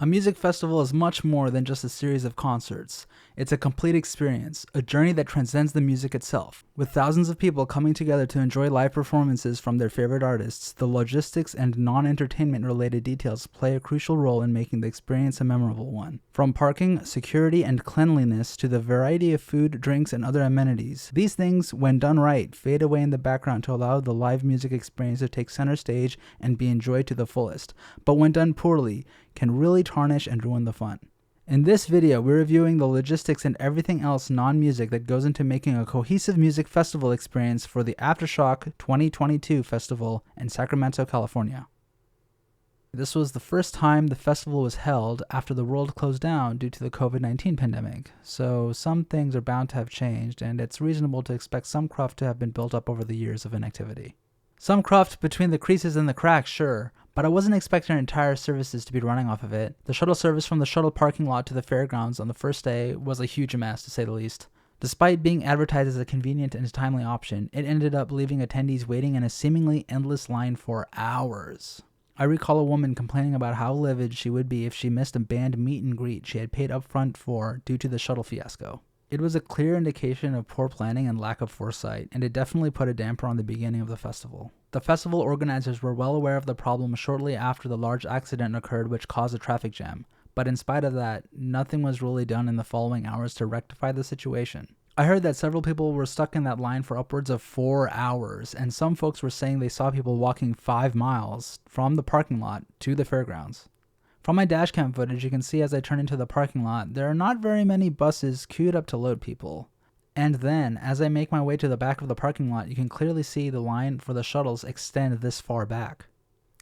A music festival is much more than just a series of concerts. It's a complete experience, a journey that transcends the music itself. With thousands of people coming together to enjoy live performances from their favorite artists, the logistics and non-entertainment related details play a crucial role in making the experience a memorable one. From parking, security, and cleanliness to the variety of food, drinks, and other amenities, these things, when done right, fade away in the background to allow the live music experience to take center stage and be enjoyed to the fullest. But when done poorly, can really tarnish and ruin the fun. In this video, we're reviewing the logistics and everything else non-music that goes into making a cohesive music festival experience for the Aftershock 2022 festival in Sacramento, California. This was the first time the festival was held after the world closed down due to the COVID-19 pandemic, so some things are bound to have changed, and it's reasonable to expect some cruft to have been built up over the years of inactivity. Some cruft between the creases and the cracks, sure, but I wasn't expecting entire services to be running off of it. The shuttle service from the shuttle parking lot to the fairgrounds on the first day was a huge mess, to say the least. Despite being advertised as a convenient and timely option, it ended up leaving attendees waiting in a seemingly endless line for hours. I recall a woman complaining about how livid she would be if she missed a band meet and greet she had paid up front for due to the shuttle fiasco. It was a clear indication of poor planning and lack of foresight, and it definitely put a damper on the beginning of the festival. The festival organizers were well aware of the problem shortly after the large accident occurred which caused a traffic jam, but in spite of that, nothing was really done in the following hours to rectify the situation. I heard that several people were stuck in that line for upwards of 4 hours, and some folks were saying they saw people walking 5 miles from the parking lot to the fairgrounds. From my dashcam footage, you can see as I turn into the parking lot, there are not very many buses queued up to load people. And then, as I make my way to the back of the parking lot, you can clearly see the line for the shuttles extend this far back.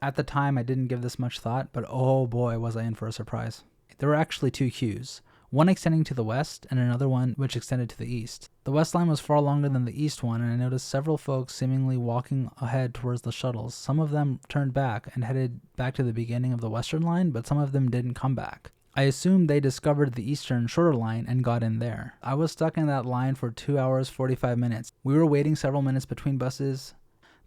At the time, I didn't give this much thought, but oh boy was I in for a surprise. There were actually 2 queues, one extending to the west and another one which extended to the east. The west line was far longer than the east one, and I noticed several folks seemingly walking ahead towards the shuttles. Some of them turned back and headed back to the beginning of the western line, but some of them didn't come back. I assumed they discovered the eastern shorter line and got in there. I was stuck in that line for 2 hours 45 minutes. We were waiting several minutes between buses.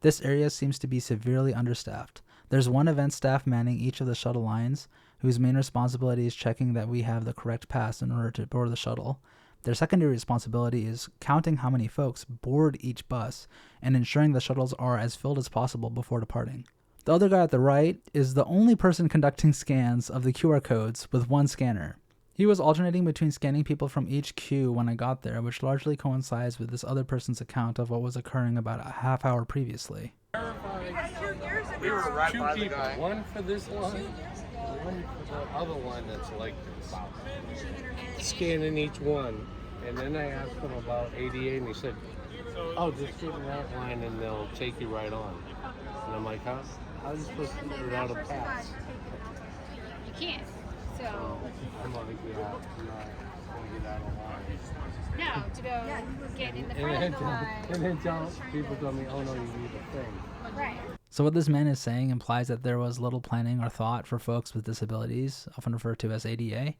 This area seems to be severely understaffed. There's one event staff manning each of the shuttle lines, whose main responsibility is checking that we have the correct pass in order to board the shuttle. Their secondary responsibility is counting how many folks board each bus and ensuring the shuttles are as filled as possible before departing. The other guy at the right is the only person conducting scans of the QR codes with one scanner. He was alternating between scanning people from each queue when I got there, which largely coincides with this other person's account of what was occurring about a half hour previously. We were right by the guy. One for this line, one for the other line that's like this. Scanning each one. And then I asked him about ADA and he said, oh, just get in that line and they'll take you right on. And I'm like, how are you supposed to figure it out a pass? You can't. So I'm gonna get out. I'm not gonna get out of line. no, to go get in the front of the line. And then people tell me, oh no, you need a thing. Right. So what this man is saying implies that there was little planning or thought for folks with disabilities, often referred to as ADA.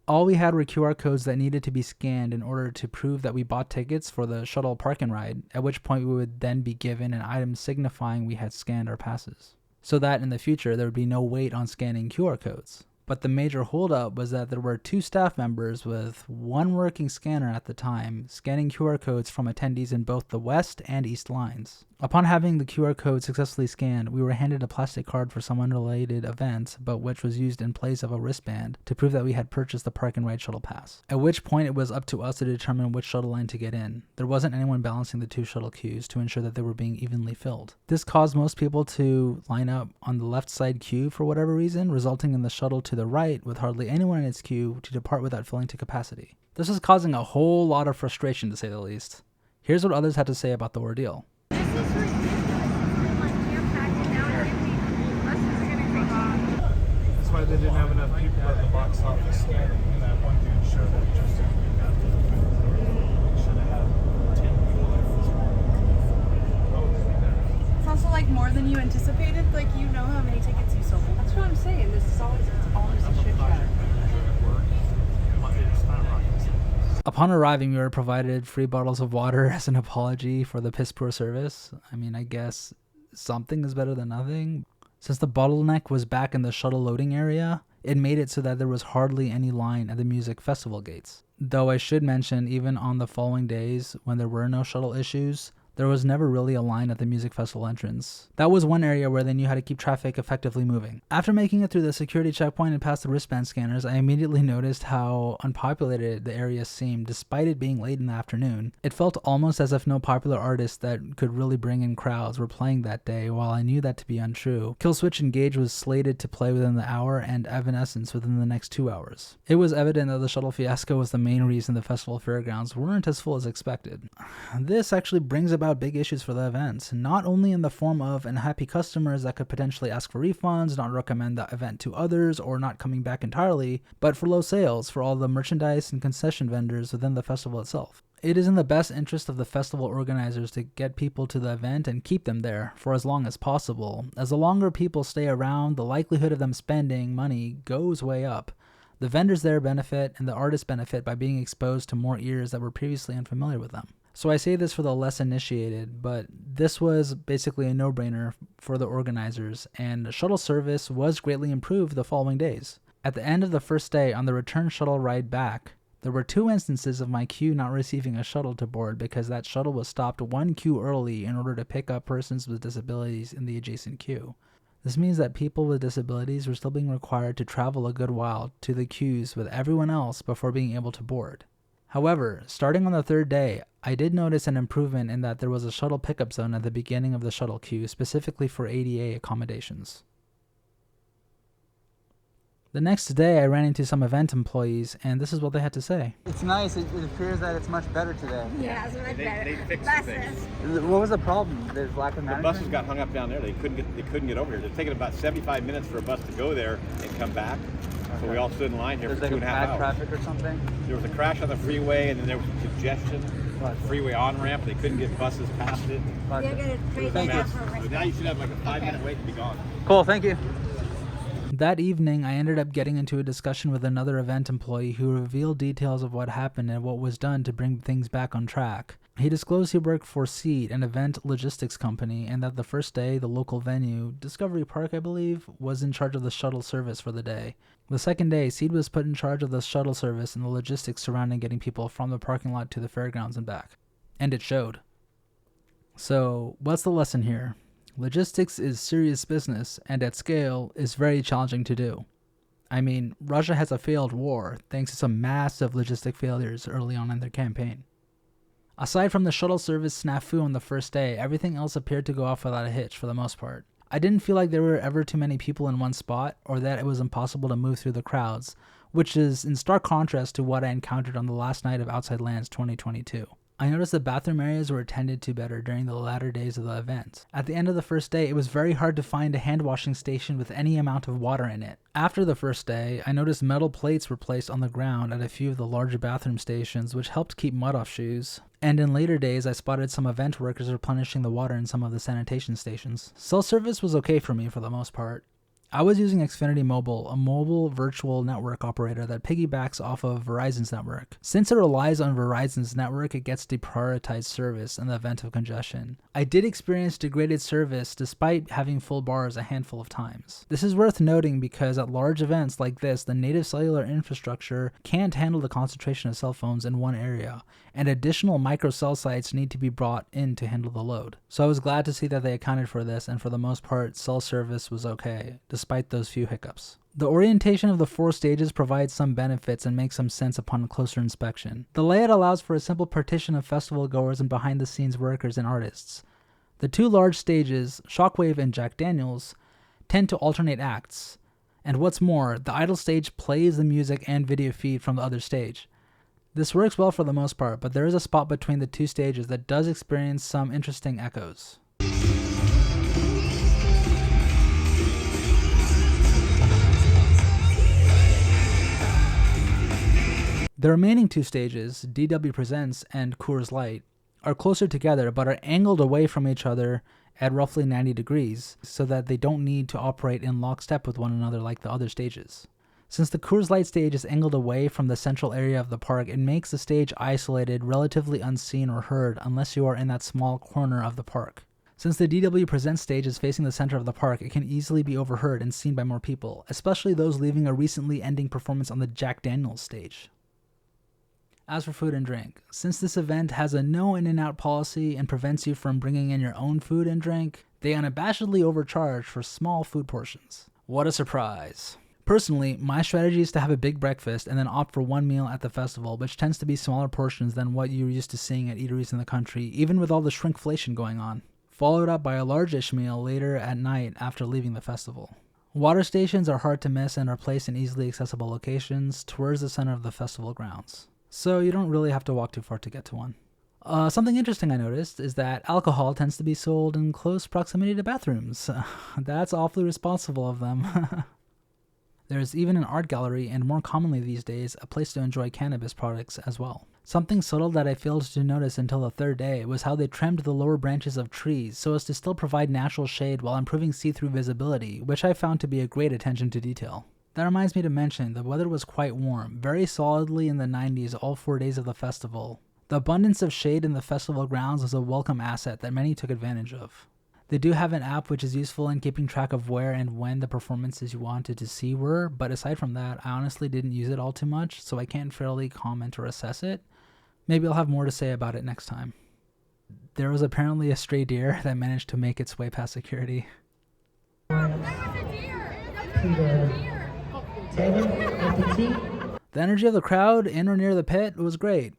All we had were QR codes that needed to be scanned in order to prove that we bought tickets for the Shuttle Park Ride, at which point we would then be given an item signifying we had scanned our passes, so that in the future there would be no wait on scanning QR codes. But the major holdup was that there were 2 staff members with one working scanner at the time, scanning QR codes from attendees in both the west and east lines. Upon having the QR code successfully scanned, we were handed a plastic card for some unrelated event, but which was used in place of a wristband to prove that we had purchased the Park and Ride shuttle pass. At which point it was up to us to determine which shuttle line to get in. There wasn't anyone balancing the 2 shuttle queues to ensure that they were being evenly filled. This caused most people to line up on the left side queue for whatever reason, resulting in the shuttle to the right with hardly anyone in its queue to depart without filling to capacity. This was causing a whole lot of frustration, to say the least. Here's what others had to say about the ordeal. That's why they didn't have enough people at the box office scanning, and that one dude showed up just to do that. Should have had 10 people there. It's also like more than you anticipated. Like, you know how many tickets you sold. That's what I'm saying. This is always a shit show. Upon arriving, we were provided free bottles of water as an apology for the piss poor service. I mean, I guess something is better than nothing. Since the bottleneck was back in the shuttle loading area, it made it so that there was hardly any line at the music festival gates. Though I should mention, even on the following days when there were no shuttle issues, there was never really a line at the music festival entrance. That was one area where they knew how to keep traffic effectively moving. After making it through the security checkpoint and past the wristband scanners, I immediately noticed how unpopulated the area seemed despite it being late in the afternoon. It felt almost as if no popular artists that could really bring in crowds were playing that day, while I knew that to be untrue. Killswitch Engage was slated to play within the hour and Evanescence within the next 2 hours. It was evident that the Shuttle Fiasco was the main reason the festival fairgrounds weren't as full as expected. This actually brings about big issues for the event, not only in the form of unhappy customers that could potentially ask for refunds, not recommend the event to others, or not coming back entirely, but for low sales for all the merchandise and concession vendors within the festival itself. It is in the best interest of the festival organizers to get people to the event and keep them there for as long as possible, as the longer people stay around, the likelihood of them spending money goes way up. The vendors there benefit, and the artists benefit by being exposed to more ears that were previously unfamiliar with them. So I say this for the less initiated, but this was basically a no-brainer for the organizers, and shuttle service was greatly improved the following days. At the end of the first day on the return shuttle ride back, there were 2 instances of my queue not receiving a shuttle to board because that shuttle was stopped 1 queue early in order to pick up persons with disabilities in the adjacent queue. This means that people with disabilities were still being required to travel a good while to the queues with everyone else before being able to board. However, starting on the 3rd day, I did notice an improvement in that there was a shuttle pickup zone at the beginning of the shuttle queue, specifically for ADA accommodations. The next day, I ran into some event employees, and this is what they had to say. It's nice. It appears that it's much better today. Yeah, it's much better. They fixed the things. What was the problem? There's lack of management? The buses got hung up down there. They couldn't get over here. It's taken about 75 minutes for a bus to go there and come back. Okay. So we all stood in line here for 2.5 hours. Bad traffic or something? There was a crash on the freeway, and then there was some congestion. Freeway on ramp. They couldn't get buses past it. They're going to trade that out for a So now you should have like a 5-minute wait to be gone. Cool, thank you. That evening, I ended up getting into a discussion with another event employee who revealed details of what happened and what was done to bring things back on track. He disclosed he worked for Seed, an event logistics company, and that the first day, the local venue, Discovery Park I believe, was in charge of the shuttle service for the day. The second day, Seed was put in charge of the shuttle service and the logistics surrounding getting people from the parking lot to the fairgrounds and back. And it showed. So, what's the lesson here? Logistics is serious business, and at scale, is very challenging to do. I mean, Russia has a failed war thanks to some massive logistic failures early on in their campaign. Aside from the shuttle service snafu on the first day, everything else appeared to go off without a hitch for the most part. I didn't feel like there were ever too many people in one spot, or that it was impossible to move through the crowds, which is in stark contrast to what I encountered on the last night of Outside Lands 2022. I noticed the bathroom areas were attended to better during the latter days of the event. At the end of the first day, it was very hard to find a hand washing station with any amount of water in it. After the first day, I noticed metal plates were placed on the ground at a few of the larger bathroom stations, which helped keep mud off shoes. And in later days, I spotted some event workers replenishing the water in some of the sanitation stations. Cell service was okay for me for the most part. I was using Xfinity Mobile, a mobile virtual network operator that piggybacks off of Verizon's network. Since it relies on Verizon's network, it gets deprioritized service in the event of congestion. I did experience degraded service despite having full bars a handful of times. This is worth noting because at large events like this, the native cellular infrastructure can't handle the concentration of cell phones in one area, and additional microcell sites need to be brought in to handle the load. So I was glad to see that they accounted for this, and for the most part, cell service was okay, despite those few hiccups. The orientation of the 4 stages provides some benefits and makes some sense upon closer inspection. The layout allows for a simple partition of festival goers and behind-the-scenes workers and artists. The 2 large stages, Shockwave and Jack Daniels, tend to alternate acts. And what's more, the idle stage plays the music and video feed from the other stage. This works well for the most part, but there is a spot between the 2 stages that does experience some interesting echoes. The remaining 2 stages, DW Presents and Coors Light, are closer together but are angled away from each other at roughly 90 degrees so that they don't need to operate in lockstep with one another like the other stages. Since the Coors Light stage is angled away from the central area of the park, it makes the stage isolated, relatively unseen or heard unless you are in that small corner of the park. Since the DW Presents stage is facing the center of the park, it can easily be overheard and seen by more people, especially those leaving a recently ending performance on the Jack Daniels stage. As for food and drink, since this event has a no in-and-out policy and prevents you from bringing in your own food and drink, they unabashedly overcharge for small food portions. What a surprise. Personally, my strategy is to have a big breakfast and then opt for one meal at the festival, which tends to be smaller portions than what you're used to seeing at eateries in the country, even with all the shrinkflation going on, followed up by a large-ish meal later at night after leaving the festival. Water stations are hard to miss and are placed in easily accessible locations towards the center of the festival grounds, so you don't really have to walk too far to get to one. Something interesting I noticed is that alcohol tends to be sold in close proximity to bathrooms. That's awfully responsible of them. There's even an art gallery, and more commonly these days, a place to enjoy cannabis products as well. Something subtle that I failed to notice until the third day was how they trimmed the lower branches of trees so as to still provide natural shade while improving see-through visibility, which I found to be a great attention to detail. That reminds me to mention, the weather was quite warm, very solidly in the 90s all 4 days of the festival. The abundance of shade in the festival grounds was a welcome asset that many took advantage of. They do have an app which is useful in keeping track of where and when the performances you wanted to see were, but aside from that, I honestly didn't use it all too much, so I can't fairly comment or assess it. Maybe I'll have more to say about it next time. There was apparently a stray deer that managed to make its way past security. The energy of the crowd in or near the pit was great.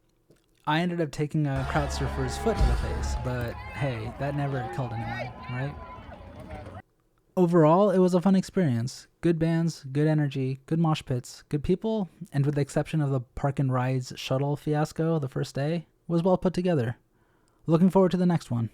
I ended up taking a crowd surfer's foot to the face, but hey, that never killed anyone, right? Overall, it was a fun experience. Good bands, good energy, good mosh pits, good people, and with the exception of the Park and Ride's shuttle fiasco the first day, was well put together. Looking forward to the next one.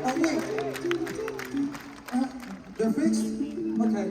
Oh wait, they're fixed? Okay.